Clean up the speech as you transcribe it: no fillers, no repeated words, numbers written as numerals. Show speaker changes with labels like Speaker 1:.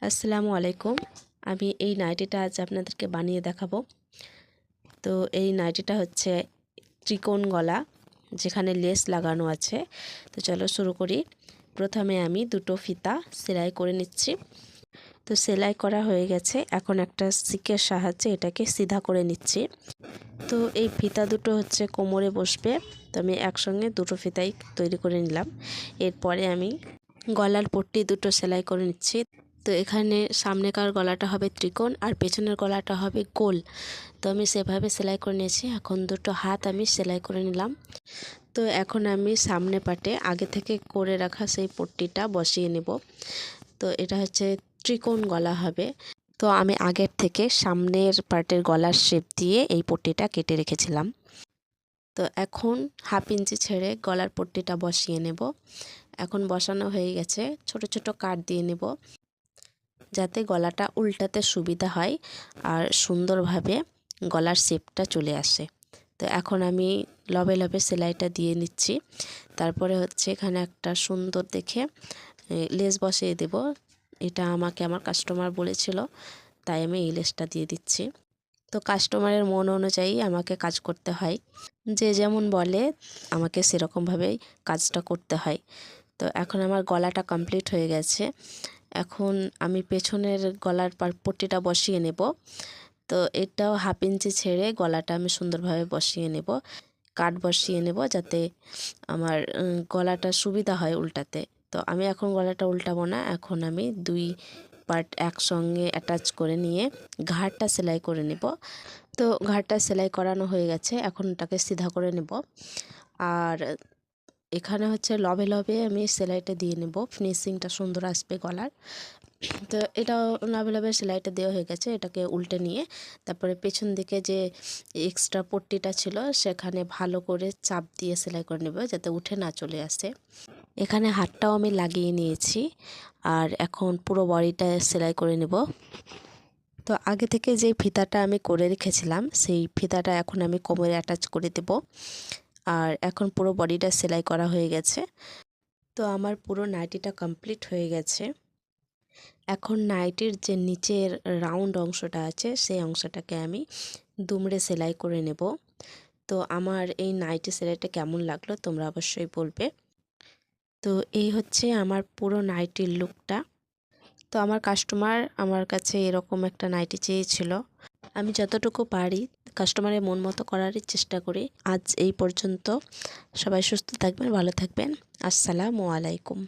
Speaker 1: আসসালামু আলাইকুম। আমি এই নাইটিটা আজ আপনাদেরকে বানিয়ে দেখাবো। তো এই নাইটিটা হচ্ছে ত্রিকোণ গলা, যেখানে লেস লাগানো আছে। তো চলো শুরু করি। প্রথমে আমি দুটো ফিতা সেলাই করে নিচ্ছি। তো সেলাই করা হয়ে গেছে, এখন একটা সিকের সাহায্যে এটাকে সিধা করে নিচ্ছি। তো এই ফিতা দুটো হচ্ছে কোমরে বসবে। তো আমি একসঙ্গে দুটো ফিতাই তৈরি করে নিলাম। এরপরে আমি গলার পট্টি দুটো সেলাই করে নিচ্ছি। তো এখানে সামনেকার গলাটা হবে ত্রিকোণ আর পেছনের গলাটা হবে গোল। তো আমি সেভাবে সেলাই করে নিয়েছি। এখন দুটো হাত আমি সেলাই করে নিলাম। তো এখন আমি সামনে পাটে আগে থেকে করে রাখা সেই পট্টিটা বসিয়ে নেব। তো এটা হচ্ছে ত্রিকোণ গলা হবে। তো আমি আগের থেকে সামনের পার্টের গলার শেপ দিয়ে এই পট্টিটা কেটে রেখেছিলাম। তো এখন 1/2 ইঞ্চি ছেড়ে গলার পট্টিটা বসিয়ে নেব। এখন বসানো হয়ে গেছে, ছোট ছোট কাট দিয়ে নেব যাতে গলাটা উল্টাতে সুবিধা হয় আর সুন্দরভাবে গলার শেপটা চলে আসে। তো এখন আমি লবে লবে সেলাইটা দিয়ে নিচ্ছি। তারপরে হচ্ছে এখানে একটা সুন্দর দেখে লেস বসিয়ে দেব। এটা আমাকে আমার কাস্টমার বলেছিল, তাই আমি এই লেসটা দিয়ে দিচ্ছি। তো কাস্টমারের মন অনুযায়ী আমাকে কাজ করতে হয়, যে যেমন বলে আমাকে সেরকমভাবেই কাজটা করতে হয়। তো এখন আমার গলাটা কমপ্লিট হয়ে গেছে। এখন আমি পেছনের গলার পট্টিটা বসিয়ে নেব। তো এটাও 1/2 ইঞ্চি ছেড়ে গলাটা আমি সুন্দরভাবে বসিয়ে নেব, কাট বসিয়ে নেব যাতে আমার গলাটা সুবিধা হয় উল্টাতে। তো আমি এখন গলাটা উল্টাবো না, এখন আমি দুই পার্ট একসঙ্গে অ্যাটাচ করে নিয়ে ঘাড়টা সেলাই করে নেব। তো ঘাড়টা সেলাই করানো হয়ে গেছে, এখন এটাকে সিধা করে নেব। আর এখানে হচ্ছে লবে লবে আমি সেলাইটা দিয়ে নেব, ফিনিশিংটা সুন্দর আসবে গলার। তো এটাও লবে লবে সেলাইটা দেওয়া হয়ে গেছে। এটাকে উল্টে নিয়ে তারপরে পেছন দিকে যে এক্সট্রা পট্টিটা ছিল সেখানে ভালো করে চাপ দিয়ে সেলাই করে নেব যাতে উঠে না চলে আসে। এখানে হাতটাও আমি লাগিয়ে নিয়েছি আর এখন পুরো বডিটা সেলাই করে নেব। তো আগে থেকে যে ফিতাটা আমি করে রেখেছিলাম সেই ফিতাটা এখন আমি কোমরে অ্যাটাচ করে দেব। আর এখন পুরো বডিটা সেলাই করা হয়ে গেছে। তো আমার পুরো নাইটিটা কমপ্লিট হয়ে গেছে। এখন নাইটির যে নিচের রাউন্ড অংশটা আছে সেই অংশটাকে আমি দুমড়ে সেলাই করে নেব। তো আমার এই নাইটি সেলাইটা কেমন লাগলো তোমরা অবশ্যই বলবে। তো এই হচ্ছে আমার পুরো নাইটির লুকটা। তো আমার কাস্টমার আমার কাছে এরকম একটা নাইটি চেয়েছিল। আমি যতটুকু পারি কাস্টমারের মন মতো করারই চেষ্টা করি। আজ এই পর্যন্ত। সবাই সুস্থ থাকবেন, ভালো থাকবেন। আসসালামু আলাইকুম।